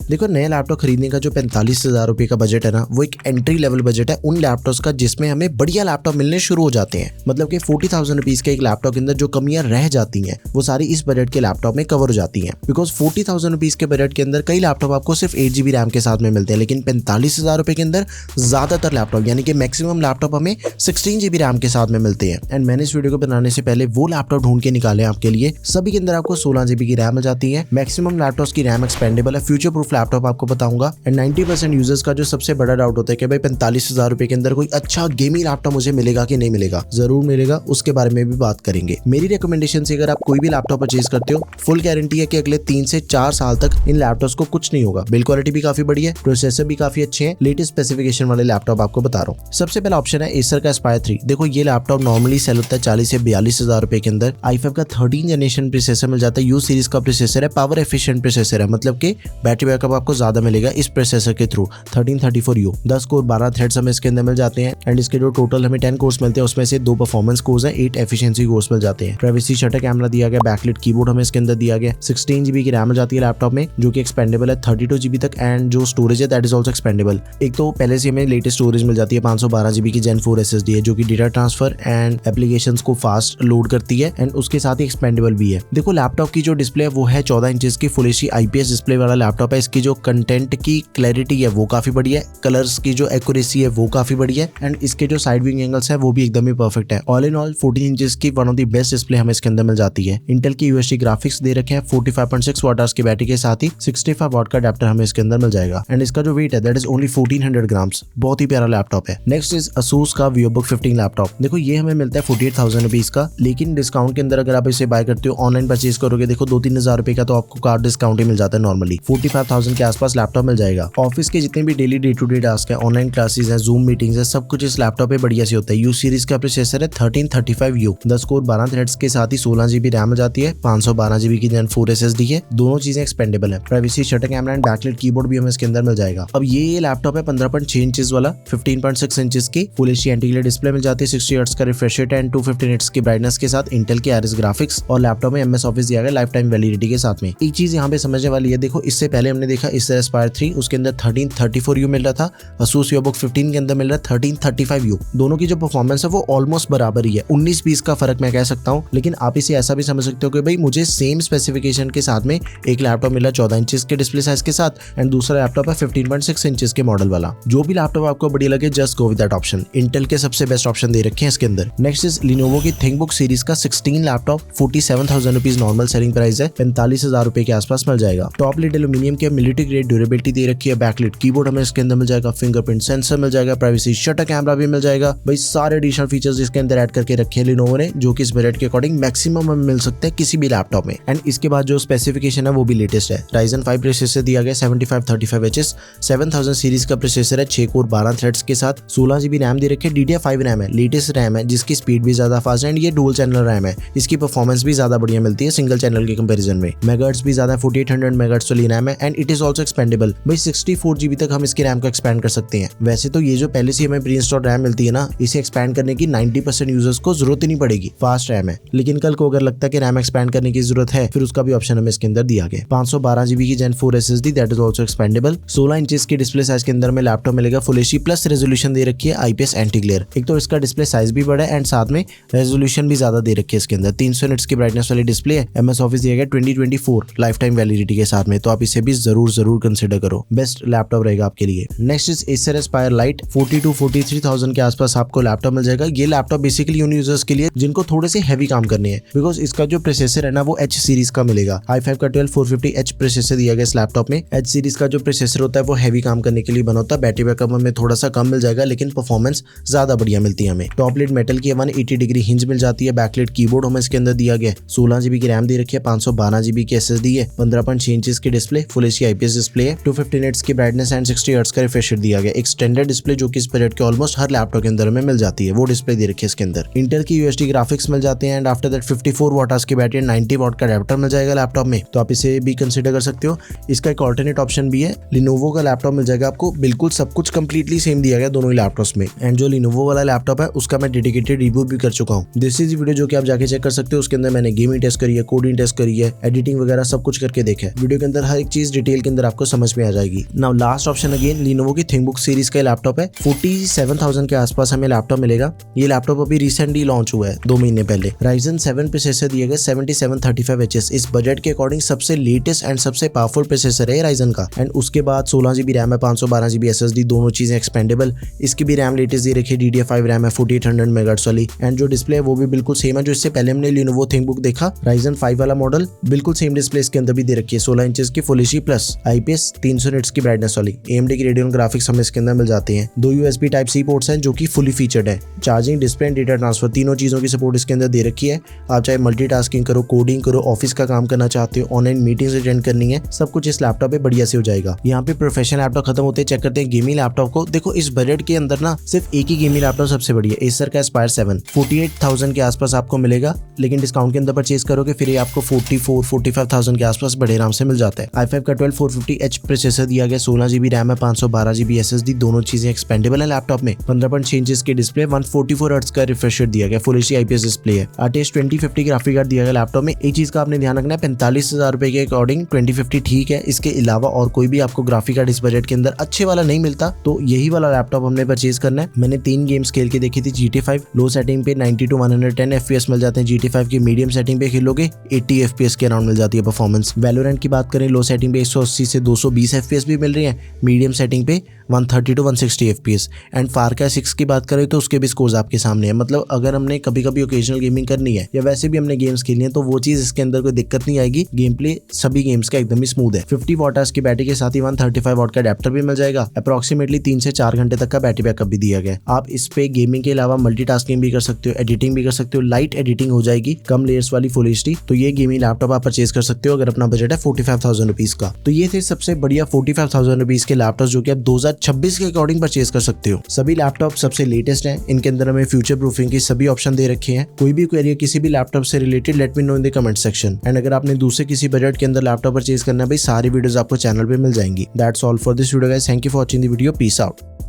देखो नया लैपटॉप खरीदने का जो 45,000 रुपए का बजट है ना, वो एक एंट्री लेवल बजट है उन लैपटॉप्स का जिसमें हमें बढ़िया लैपटॉप मिलने शुरू हो जाते हैं। मतलब कि 40,000 रुपीज के एक लैपटॉप के अंदर जो कमियां रह जाती हैं वो सारी इस बजट के लैपटॉप में कवर हो जाती हैं। बिकॉज 40,000 रुपीज के बजट के अंदर कई लैपटॉप आपको सिर्फ 8 GB रैम के साथ में मिलते हैं, लेकिन 45,000 रुपए के अंदर ज्यादातर लैपटॉप यानी कि मैक्सिमम लैपटॉप हमें 16 GB रैम के साथ में मिलते हैं। एंड मैंने इस वीडियो को बनाने से पहले वो लैपटॉप ढूंढ के निकाले आपके लिए। सभी के अंदर आपको 16 GB की रैम मिल जाती है। मैक्सिमम लैपटॉप्स की रैम एक्सपेंडेबल है, फ्यूचर प्रूफ लैपटॉप आपको बताऊंगा। एंड 90% यूजर्स का जो सबसे बड़ा डाउट होता है कि भाई 45,000 रुपए के अंदर कोई अच्छा गेमिंग लैपटॉप मुझे मिलेगा कि नहीं मिलेगा। जरूर मिलेगा, उसके बारे में भी बात करेंगे। मेरी रिकमेंडेशन से अगर आप कोई भी लैपटॉप परचेज करते हो, फुल गारंटी है कि अगले 3 से 4 साल तक इन लैपटॉप्स को कुछ नहीं होगा। बिल्ड क्वालिटी भी काफी बढ़िया है, प्रोसेसर भी काफी अच्छे हैं, लेटेस्ट स्पेसिफिकेशन वाले लैपटॉप आपको बता रहा हूँ। सबसे पहला ऑप्शन है एसर का एस्पायर 3। देखो ये लैपटॉप नॉर्मली सेल होता है 40 से 42,000 रुपए के अंदर। i5 का 13 जनरेशन प्रोसेसर मिल जाता है, यू सीरीज का प्रोसेसर है, पावर एफिशिएंट प्रोसेसर है, मतलब कि बैटरी बैकअप आपको ज्यादा मिलेगा इस प्रोसेसर के थ्रू। 1334U 10 कोर 12 थ्रेड्स हमें इसके अंदर मिल जाते हैं। एंड इसके जो टोटल हमें 10 कोर्स मिलते हैं उसमें से 2 परफॉर्मेंस कोर्स है, 8 एफिशिएंसी कोर्स मिल जाते हैं। प्राइवेसी शटर कैमरा दिया गया, बैकलिट कीबोर्ड हमें इसके अंदर दिया गया। 16 GB की रैम मिल जाती है लैपटॉप में जो कि एक्सपेंडेबल है 32 GB तक। एंड जो स्टोरेज है दैट इज ऑल्सो एक्सपेंडेबल। एक तो पहले से हमें लेटेस्ट स्टोरेज मिल जाती है 512 GB की Gen 4 SSD है जो कि डेटा ट्रांसफर एंड एप्लीकेशंस को फास्ट लोड करती है। एंड उसके साथ ही एक्सपेंडेबल भी है। देखो लैपटॉप की जो डिस्प्ले है वो है 14 इंचेस की फुल एचडी IPS डिस्प्ले वाला लैपटॉप है। इसकी जो कंटेंट की क्लैरिटी है वो काफी बढ़िया है, कलर्स की जो एक्यूरेसी है वो काफी बढ़िया है। एंड इसके जो साइड व्यू एंगल्स है वो भी एकदम ही परफेक्ट है। ऑल इन ऑल 14 इंचेस की one of the best display हमें इसके अंदर मिल जाती है। इंटेल की UHD ग्राफिक्स दे रखे हैं, 45.6 वाट की बैटरी के साथ ही 65 वाट का अडेप्टर हमें इसके अंदर मिल जाएगा। एंड इसका जो वेट है दैट इज ओनली 1400 ग्राम्स। बहुत ही प्यारा लैपटॉप है। नेक्स्ट इज Asus का VivoBook 15 लैपटॉप। देखो ये हमें मिलता है 48,000 रुपीज का, लेकिन डिस्काउंट के अंदर अगर आप इसे बाय करते हो, ऑनलाइन परचेज करोगे, देखो 2-3 हजार रुपए का तो आपको कार्ड डिस्काउंट ही मिल जाता है। नॉर्मली 45,000 के आसपास लैपटॉप मिल जाएगा। ऑफिस के जितने भी daily day to day task है, ऑनलाइन क्लासेस है, जूम मीटिंग्स है, सब कुछ इस लैपटॉप पे बढ़िया से होता है। यू सीरीज का प्रोसेसर है 1335U 10 कोर 12 थ्रेड्स के साथ ही 16 GB रैम मिल जाती है, 512 GB की Gen 4 SSD है। दोनों चीजें एक्सपेंडेबल है। Privacy shutter camera and backlight keyboard भी हमें इसके अंदर मिल जाएगा। अब ये लैपटॉप है 15.6 इंचेस वाला, 15.6 इंचेस की full HD anti glare display मिल जाती है, 60 हर्ट्ज का रिफ्रेश रेट एंड 250 निट्स की ब्राइटनेस के साथ इंटेल के Iris ग्राफिक्स। और लैपटॉप में MS ऑफिस दिया गया लाइफ टाइम वैलिडिटी के साथ में। एक चीज यहाँ पे समझने वाली है, देखो इससे पहले हमने देखा Acer Aspire 3, उसके अंदर 1334U मिल रहा था। Asus VivoBook 15 के अंदर मिल रहा है 1335U। दोनों की जो परफॉर्मेंस है वो ऑलमोस्ट बराबर ही है, 19-20 का फर्क मैं कह सकता हूँ। लेकिन आप इसे ऐसा भी समझ सकते हो कि भाई मुझे सेम स्पेसिफिकेशन के साथ में एक लैपटॉप मिला 14 इंचेस के डिस्प्ले साइज के साथ एंड दूसरा लैपटॉप है 15.6 इंचेस के मॉडल वाला। जो भी लैपटॉप आपको बढ़िया लगे just go with that option. Intel के सबसे बेस्ट ऑप्शन दे रखे हैं इसके अंदर। नेक्स्ट इज Lenovo की ThinkBook सीरीज का 16 laptop, 47,000 rupees normal selling price है, 45,000 रुपए के आसपास मिल जाएगा। टॉप लिड एल्यूमिनियम के मिलिट्री ग्रेड ड्यूरेबिलिटी दे रखी है, बैकलिट कीबोर्ड हमें इसके अंदर मिल जाएगा, फिंगरप्रिंट सेंसर मिल जाएगा, प्राइवेसी शटर कैमरा भी मिल जाएगा। भाई सारे एडिशनल फीचर्स इसके अंदर ऐड करके रखे हैं Lenovo ने, जो कि इस बजट के अकॉर्डिंग मैक्सिमम हमें मिल सकते हैं किसी भी लैपटॉप में। एंड इसके बाद जो स्पेसिफिकेशन है वो भी लेटेस्ट है। Ryzen 5 प्रोसेसर दिया गया 7535HS, 7000 सीरीज का प्रोसेसर है, 6 कोर 12 थ्रेड्स के साथ, 16 GB रैम दे रखे है, DDR5 रैम है, लेटेस्ट रैम है जिसकी स्पीड भी ज्यादा फास्ट है। एंड ये डुअल चैनल रैम है, इसकी परफॉर्मेंस भी ज्यादा बढ़िया मिलती है सिंगल चैनल के कंपैरिजन में। मेगाहर्ट्ज भी ज्यादा 4800 मेगाहर्ट्ज वाली रैम है and it is also expendable. भाई 64 GB तक हम इसकी रैम को एक्सपेंड कर सकते हैं। वैसे तो ये जो पहले से हमें प्री इंस्टॉल्ड रैम मिलती है ना, इसे एक्सपेंड करने की 90% यूजर्स को जरूरत ही नहीं पड़ेगी, फास्ट रैम है। लेकिन कल को अगर लगता है कि रैम एक्सपेंड करने की जरूरत है, फिर उसका भी ऑप्शन हमें इसके अंदर दिया गया। 512 GB की Gen 4 SSD that is also expendable. 16 inches की डिस्प्ले साइज के अंदर में लैपटॉप मिलेगा, फुल एचडी प्लस रेजोल्यूशन दे रखी है, IPS एंटी ग्लेयर। एक तो इसका डिस्प्ले साइज भी बड़ा है एंड साथ में रेजोल्यूशन भी ज्यादा दे रखी है इसके अंदर। 300 निट्स की ब्राइटनेस वाली डिस्प्ले है, MS ऑफिस दिया गया 2024 लाइफ टाइम वैलिडिटी के साथ में, तो आप इसे भी जरूर कंसिडर करो, बेस्ट लैपटॉप रहेगा आपके लिए। Next is Acer Aspire Lite, 42-43,000 के आसपास आपको लैपटॉप मिल जाएगा। ये लैपटॉप बेसिकली उन यूजर्स के लिए जिनको थोड़े से हैवी काम करने हैं, बिकॉज इसका जो प्रोसेसर है ना वो H सीरीज का मिलेगा। i5 का 12450H प्रोसेसर दिया गया इस लैपटॉप में। H सीरीज का जो प्रोसेसर होता है वो हैवी काम करने के लिए बना होता है। बैटरी बैकअप में थोड़ा सा कम मिल जाएगा लेकिन परफॉर्मेंस ज्यादा बढ़िया मिलती है हमें। टॉप लिड मेटल की 180 डिग्री हिंज मिल जाती है, बैकलिट कीबोर्ड हमें इसके अंदर दिया गया। 16 GB की रैम दे रखी है, 512 GB की SSD है, 15.6 इंचेस की display, full HD IPS display है, 250 निट्स की ब्राइटनेस एंड 60 हर्ट्ज का रिफ्रेश रेट दिया गया। एक स्टैंडर्ड डिस्प्ले जो कि इस बजट के ऑलमोस्ट हर लैपटॉप के अंदर में मिल जाती है, वो डिस्प्ले दे रखी है इसके अंदर। इंटेल की UHD ग्राफिक्स मिल जाते हैं एंड आफ्टर दैट 54 वाट की बैटरी 90 वाट का अडेप्टर मिल जाएगा लैपटॉप में, तो आप इसे भी कंसीडर कर सकते हो। इसका एक ऑल्टरनेट ऑप्शन भी है, Lenovo का लैपटॉप मिल जाएगा आपको, बिल्कुल सब कुछ कंप्लीटली सेम दिया गया दोनों ही लैपटॉप्स में। एंड जो Lenovo वाला लैपटॉप है उसका मैं डेडिकेटेड रिव्यू भी कर चुका हूँ, दिस इज वीडियो जो कि आप जाके चेक कर सकते हो। उसके अंदर मैंने गेमिंग टेस्ट करी है, कोडिंग टेस्ट करी है, एडिटिंग वगैरह सब कुछ करके देखा है। वीडियो के अंदर हर एक चीज डिटेल डिटेल के अंदर आपको समझ में आ जाएगी। Now last option again Lenovo की थिंकबुक सीरीज का लैपटॉप है। 47,000 के आसपास हमें लैपटॉप मिलेगा। ये लैपटॉप अभी रिसेंटली लॉन्च हुआ है 2 महीने पहले। Ryzen 7 प्रोसेसर दिए गए 7735HS। इस बजट के अकॉर्डिंग सबसे लेटेस्ट एंड सबसे पावरफुल प्रोसेसर है Ryzen का। एंड उसके बाद 16GB रैम है, 512GB SSD, दोनों चीजें एक्सपेंडेबल। इसकी भी रैम लेटेस्ट दे रखी है, DDR5 रैम है 4800 MHz वाली। एंड जो डिस्प्ले है वो भी बिल्कुल सेम है जो इससे पहले हमने Lenovo थिंकबुक देखा Ryzen 5 वाला मॉडल, बिल्कुल सेम डिस्प्ले इसके अंदर भी दे रखी है। 16 इंचेस की full HD plus IPS 300 nits की ब्राइटनेस वाली AMD की रेडियन ग्राफिक्स हमें इसके अंदर मिल जाती हैं। 2 USB Type-C पोर्ट्स हैं जो कि फुली फीचर्ड है। Charging, display and data transfer तीनों चीजों की सपोर्ट इसके अंदर दे रखी है। आप चाहे मल्टीटास्किंग करो, कोडिंग करो, ऑफिस का काम करना चाहते हो, ऑनलाइन मीटिंग्स अटेंड करनी है, सब कुछ इस लैपटॉप पे बढ़िया से हो जाएगा। यहाँ पे प्रोफेशनल लैपटॉप खत्म होते हैं, चेक करते हैं गेमिंग लैपटॉप को। देखो इस बजट के अंदर ना सिर्फ एक ही गेमिंग लैपटॉप सबसे बढ़िया, Acer का Aspire 7 48,000 के आसपास आपको मिलेगा, लेकिन डिस्काउंट के अंदर परचेज करोगे फिर ये आपको 44-45,000 के आसपास बड़े आराम से मिल जाता है। i5 का 12450H प्रोसेसर दिया गया, 16GB रैम है, 512GB SSD, दोनों चीजें एक्सपेंडेबल है लैपटॉप में। 15.6 इंचेस की डिस्प्ले, 144 हर्ट्ज का रिफ्रेश रेट दिया गया, फुल एचडी IPS डिस्प्ले है। RTX 2050 ग्राफिक कार्ड दिया गया लैपटॉप में। एक चीज का आपने ध्यान रखना है, 45,000 रुपए के अकॉर्डिंग 2050 ठीक है, इसके अलावा और कोई भी आपको ग्राफिक कार्ड इस बजट के अंदर अच्छे वाला नहीं मिलता, तो यही वाला लैपटॉप हमने परचेज करना है। मैंने 3 गेम्स खेल के देखी थी। GT5 लो सेटिंग पे 90 to 110 FPS मिल जाते हैं। GT5 की मीडियम सेटिंग पे खेलोगे 80 FPS के अराउंड मिल जाती है परफॉर्मेंस। वैलोरेंट की बात करें लो सेटिंग पे 180 से 220 FPS भी मिल रही है, मीडियम सेटिंग पे 130 to 160 FPS। And far cry 6 की बात करें तो उसके भी स्कोर्स आपके सामने है। मतलब अगर हमने कभी कभी ओकेजनल गेमिंग करनी है या वैसे भी हमने गेम्स खेलनी है तो वो चीज इसके अंदर कोई दिक्कत नहीं आएगी। गेम प्ले सभी गेम्स का एकदम ही स्मूथ है। 50 वॉट की बैटरी के साथ ही 135 वॉट का अडेप्टर भी मिल जाएगा। अप्रोक्सीमेटली 3 से 4 घंटे तक का बैटरी बैकअप भी दिया गया है। आप इस पे गेमिंग के अलावा मल्टीटास्किंग भी कर सकते हो, एडिटिंग भी कर सकते हो, लाइट एडिटिंग हो जाएगी, कम लेयर्स वाली फुल एचडी। तो ये गेमिंग लैपटॉप आप परचेज कर सकते हो अगर अपना बजट है 45,000 रुपीज का। तो ये थे सबसे बढ़िया 45,000 रुपीज के लैपटॉप जो कि आप 2026 के अकॉर्डिंग परचेज कर सकते हो। सभी लैपटॉप सबसे लेटेस्ट हैं, इनके अंदर हमें फ्यूचर प्रूफिंग की सभी ऑप्शन दे रखे हैं। कोई भी क्वेरी किसी भी लैपटॉप से related let me know in the comment section. And अगर आपने दूसरे किसी बजट के अंदर लैपटॉप परचेज करना है भाई, सारी वीडियोस आपको चैनल पे मिल जाएंगी। That's all for this video guys, thank you for watching the video, peace out.